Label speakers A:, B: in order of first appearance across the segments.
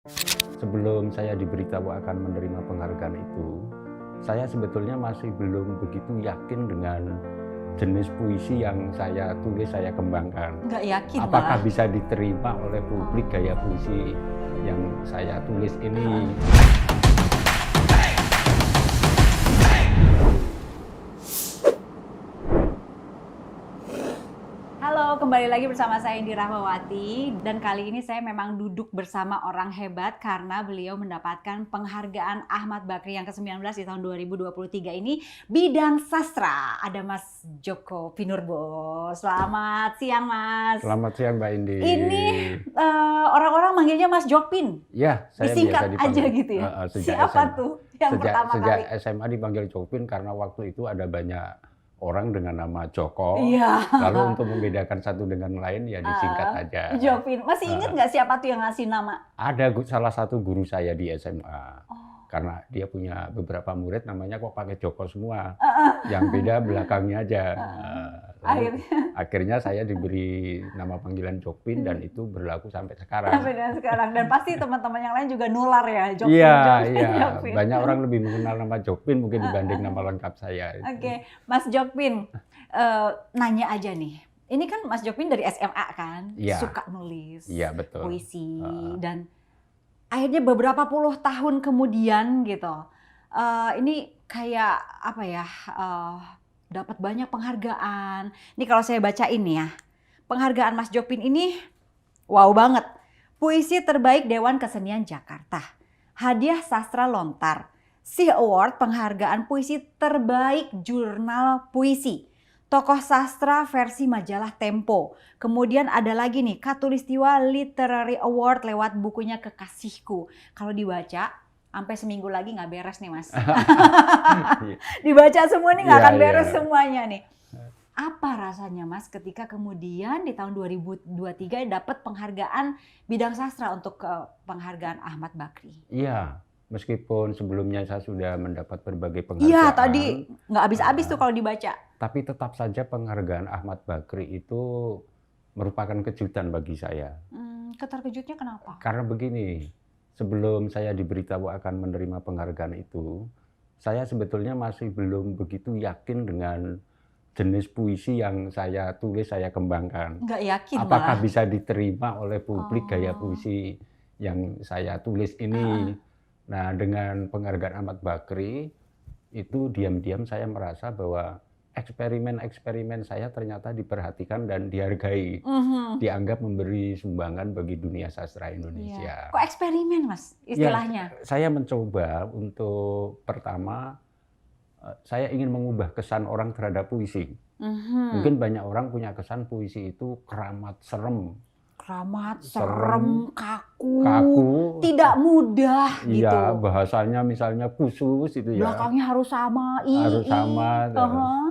A: Sebelum saya diberitahu akan menerima penghargaan itu, saya sebetulnya masih belum begitu yakin dengan jenis puisi yang saya tulis, saya kembangkan.
B: Nggak yakin
A: Apakah
B: malah.
A: bisa diterima oleh publik gaya puisi yang saya tulis ini?
B: Halo, kembali lagi bersama saya Indi Rahmawati. Dan kali ini saya memang duduk bersama orang hebat karena beliau mendapatkan penghargaan Ahmad Bakri yang ke-19 di tahun 2023 ini bidang sastra. Ada Mas Djoko Pinurbo. Selamat siang, Mas.
A: Selamat siang, Mbak Indi.
B: Ini orang-orang manggilnya Mas Jokpin.
A: Ya, saya
B: Disingkat
A: biasa dipanggil.
B: aja gitu ya.
A: SMA.
B: Siapa tuh yang pertama
A: Sejak
B: kali?
A: SMA dipanggil Jokpin karena waktu itu ada banyak orang dengan nama Joko.
B: Iya.
A: Lalu untuk membedakan satu dengan lain ya disingkat aja.
B: Jokpin. Masih ingat nggak siapa tuh yang ngasih nama?
A: Ada salah satu guru saya di SMA.
B: Oh.
A: Karena dia punya beberapa murid namanya kok pakai Joko semua. Yang beda belakangnya aja. Akhirnya saya diberi nama panggilan Jokpin dan itu berlaku sampai sekarang.
B: Sampai sekarang. Dan pasti teman-teman yang lain juga nular ya, Jokpin.
A: Iya,
B: Jokpin,
A: iya.
B: Jokpin.
A: Banyak orang lebih mengenal nama Jokpin mungkin dibanding nama lengkap saya.
B: Oke, Mas Jokpin, nanya aja nih. Ini kan Mas Jokpin dari SMA kan,
A: Iya.
B: suka nulis,
A: Iya, betul.
B: puisi, dan akhirnya beberapa puluh tahun kemudian gitu, ini kayak apa ya, dapat banyak penghargaan. Ini kalau saya baca ini ya, penghargaan Mas Jokpin ini wow banget. Puisi terbaik Dewan Kesenian Jakarta, hadiah sastra lontar, SIH Award penghargaan puisi terbaik jurnal puisi, tokoh sastra versi majalah Tempo. Kemudian ada lagi nih Katulistiwa Literary Award lewat bukunya Kekasihku. Kalau dibaca sampai seminggu lagi nggak beres nih, Mas. Dibaca semua nih nggak akan beres semuanya nih. Apa rasanya, Mas, ketika kemudian di tahun 2023 dapat penghargaan bidang sastra untuk penghargaan Ahmad Bakri?
A: Iya, meskipun sebelumnya saya sudah mendapat berbagai penghargaan.
B: Iya, tadi nggak habis-habis tuh kalau dibaca.
A: Tapi tetap saja penghargaan Ahmad Bakri itu merupakan kejutan bagi saya.
B: Keterkejutnya kenapa?
A: Karena begini, sebelum saya diberitahu akan menerima penghargaan itu, saya sebetulnya masih belum begitu yakin dengan jenis puisi yang saya tulis, saya kembangkan.
B: Nggak yakin
A: Apakah
B: malah.
A: bisa diterima oleh publik gaya puisi yang saya tulis ini. Nah, dengan penghargaan Ahmad Bakri, itu diam-diam saya merasa bahwa eksperimen-eksperimen saya ternyata diperhatikan dan dihargai. Dianggap memberi sumbangan bagi dunia sastra Indonesia.
B: Iya. Kok eksperimen, Mas, istilahnya?
A: Ya, saya mencoba untuk pertama, saya ingin mengubah kesan orang terhadap puisi. Mungkin banyak orang punya kesan puisi itu keramat, serem.
B: Keramat, serem, kaku, tidak mudah gitu.
A: Iya, bahasanya misalnya khusus itu ya.
B: Belakangnya harus sama,
A: harus sama,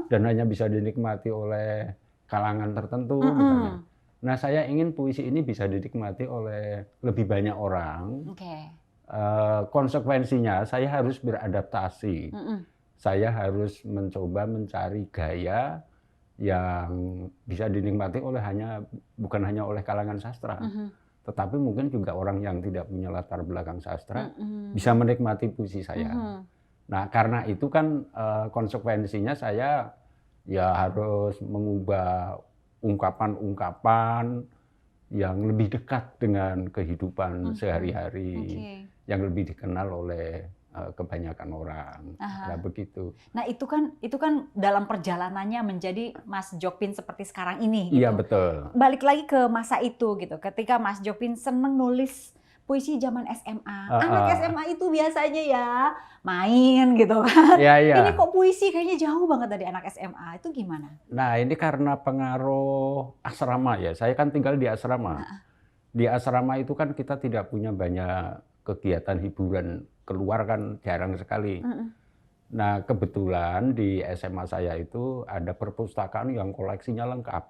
A: dan hanya bisa dinikmati oleh kalangan tertentu. Misalnya. Nah, saya ingin puisi ini bisa dinikmati oleh lebih banyak orang. Konsekuensinya saya harus beradaptasi. Saya harus mencoba mencari gaya yang bisa dinikmati oleh bukan hanya oleh kalangan sastra, tetapi mungkin juga orang yang tidak punya latar belakang sastra bisa menikmati puisi saya. Nah, karena itu kan konsekuensinya saya ya harus mengubah ungkapan-ungkapan yang lebih dekat dengan kehidupan sehari-hari, yang lebih dikenal oleh kebanyakan orang. Nah, begitu.
B: Nah, itu kan dalam perjalanannya menjadi Mas Jokpin seperti sekarang ini gitu.
A: Iya, betul.
B: Balik lagi ke masa itu gitu. Ketika Mas Jokpin seneng nulis puisi zaman SMA. Anak SMA itu biasanya ya main gitu kan.
A: Iya.
B: Ini kok puisi kayaknya jauh banget dari anak SMA. Itu gimana?
A: Nah, ini karena pengaruh asrama ya. Saya kan tinggal di asrama. Di asrama itu kan kita tidak punya banyak kegiatan hiburan, keluar kan jarang sekali. Nah, kebetulan di SMA saya itu ada perpustakaan yang koleksinya lengkap.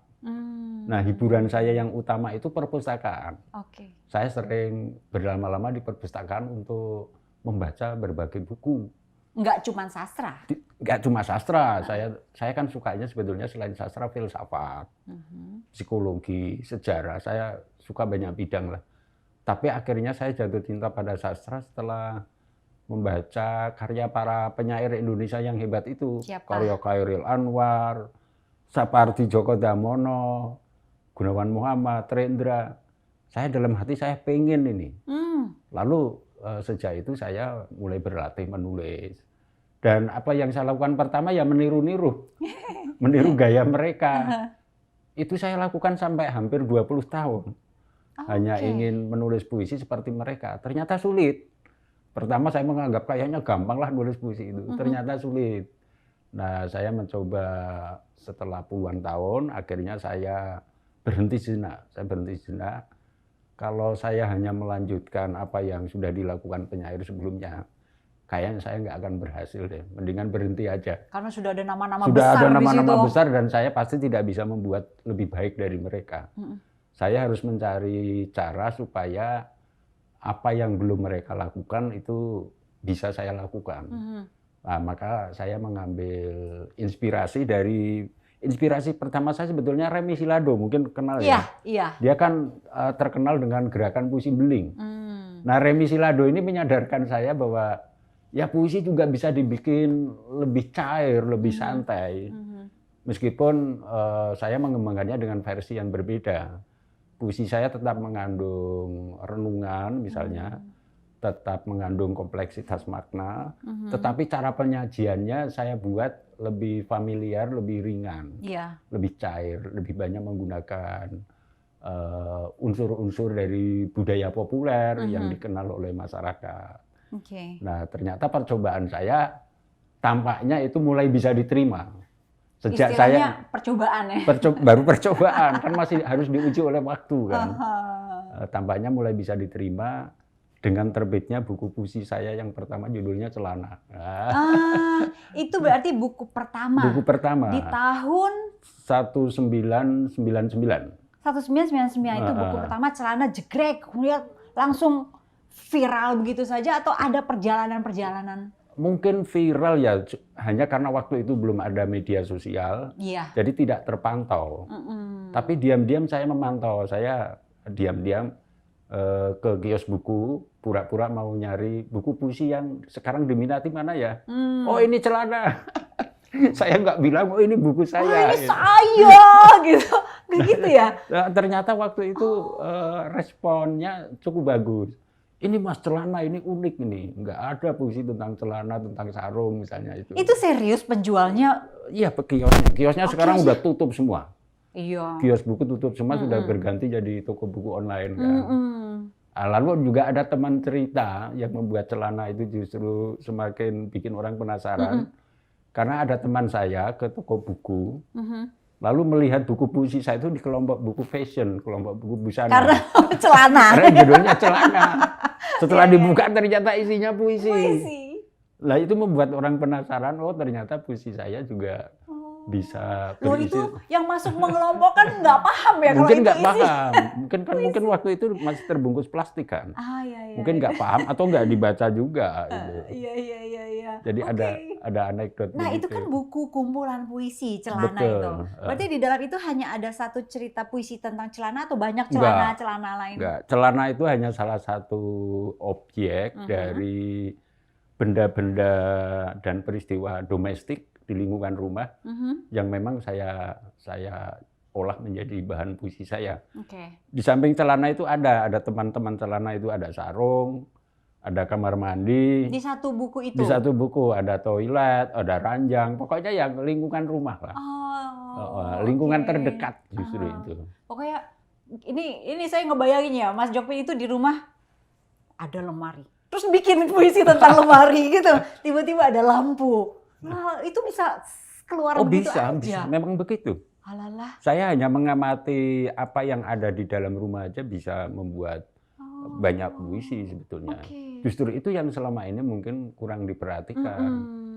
A: Nah, hiburan saya yang utama itu perpustakaan. Saya sering berlama-lama di perpustakaan untuk membaca berbagai buku.
B: Nggak cuma sastra?
A: Nggak cuma sastra. Saya kan sukanya sebetulnya selain sastra, filsafat, psikologi, sejarah. Saya suka banyak bidang lah. Tapi akhirnya saya jatuh cinta pada sastra setelah membaca karya para penyair Indonesia yang hebat itu.
B: Siapa?
A: Karya Chairil Anwar, Sapardi Djoko Damono, Gunawan Muhammad, Rendra. Saya dalam hati saya pengen ini. Lalu sejak itu saya mulai berlatih menulis. Dan apa yang saya lakukan pertama ya meniru-niru. Meniru gaya mereka. Itu saya lakukan sampai hampir 20 tahun. Hanya ingin menulis puisi seperti mereka. Ternyata sulit. Pertama saya menganggap kayaknya gampang lah nulis puisi itu. Ternyata sulit. Nah, saya mencoba setelah puluhan tahun, akhirnya saya berhenti sejenak. Saya berhenti sejenak. Kalau saya hanya melanjutkan apa yang sudah dilakukan penyair sebelumnya, kayaknya saya nggak akan berhasil deh. Mendingan berhenti aja.
B: Karena sudah ada nama-nama besar.
A: Sudah ada
B: di
A: nama-nama
B: situ.
A: besar dan saya pasti tidak bisa membuat lebih baik dari mereka. Saya harus mencari cara supaya apa yang belum mereka lakukan itu bisa saya lakukan. Nah, maka saya mengambil inspirasi pertama saya sebetulnya Remi Silado, mungkin kenal ya.
B: Iya.
A: Dia kan terkenal dengan gerakan puisi beling. Nah, Remi Silado ini menyadarkan saya bahwa ya puisi juga bisa dibikin lebih cair, lebih santai. Meskipun saya mengembangkannya dengan versi yang berbeda. Puisi saya tetap mengandung renungan misalnya, tetap mengandung kompleksitas makna, tetapi cara penyajiannya saya buat lebih familiar, lebih ringan, lebih cair, lebih banyak menggunakan unsur-unsur dari budaya populer yang dikenal oleh masyarakat. Nah, ternyata percobaan saya tampaknya itu mulai bisa diterima. Sejak
B: istilahnya
A: saya
B: percobaan ya.
A: Baru percobaan kan masih harus diuji oleh waktu kan. Tampaknya mulai bisa diterima dengan terbitnya buku puisi saya yang pertama judulnya Celana.
B: Itu berarti buku pertama.
A: Buku pertama.
B: Di tahun
A: 1999.
B: 1999 itu buku pertama Celana jegrek, kemudian langsung viral begitu saja atau ada perjalanan-perjalanan?
A: Mungkin viral ya hanya karena waktu itu belum ada media sosial, jadi tidak terpantau. Tapi diam-diam saya memantau, saya diam-diam ke kios buku, pura-pura mau nyari buku puisi yang sekarang diminati mana ya. Oh ini Celana. Saya nggak bilang, oh ini buku saya.
B: Oh ini saya, gitu. Begitu ya?
A: Nah, ternyata waktu itu responnya cukup bagus. Ini Mas Celana, ini unik ini. Nggak ada puisi tentang celana, tentang sarung misalnya itu.
B: Itu serius penjualnya?
A: Iya, kiosnya. Kiosnya sekarang udah tutup semua.
B: Iya.
A: Kios buku tutup semua, sudah berganti jadi toko buku online kan. Lalu juga ada teman cerita yang membuat celana itu justru semakin bikin orang penasaran. Karena ada teman saya ke toko buku, lalu melihat buku puisi saya itu di kelompok buku fashion, kelompok buku busana.
B: Karena celana.
A: Karena judulnya Celana. Setelah dibuka ternyata isinya puisi. Lah itu membuat orang penasaran, oh ternyata puisi saya juga bisa berisi.
B: Loh itu yang masuk mengelompokkan nggak paham ya kalau
A: mungkin
B: itu
A: nggak
B: isi.
A: paham, mungkin waktu itu masih terbungkus plastik kan.
B: Iya.
A: Mungkin nggak paham atau nggak dibaca juga. Gitu.
B: Iya.
A: Jadi ada anekdot.
B: Nah itu kan buku kumpulan puisi Celana.
A: Betul.
B: Itu. Berarti di dalam itu hanya ada satu cerita puisi tentang celana atau banyak celana lain?
A: Enggak. Celana itu hanya salah satu objek dari benda-benda dan peristiwa domestik di lingkungan rumah yang memang saya olah menjadi bahan puisi saya. Di samping celana itu ada teman-teman celana itu ada sarung, ada kamar mandi.
B: Di satu buku itu?
A: Di satu buku ada toilet, ada ranjang, pokoknya yang lingkungan rumah lah. Lingkungan terdekat justru itu.
B: Pokoknya ini saya ngebayangin ya, Mas Jokpin itu di rumah ada lemari. Terus bikin puisi tentang lemari gitu. Tiba-tiba ada lampu. Nah, itu bisa keluar begitu
A: bisa,
B: aja?
A: bisa. Memang begitu.
B: Alalah.
A: Saya hanya mengamati apa yang ada di dalam rumah aja bisa membuat banyak puisi sebetulnya. Justru itu yang selama ini mungkin kurang diperhatikan.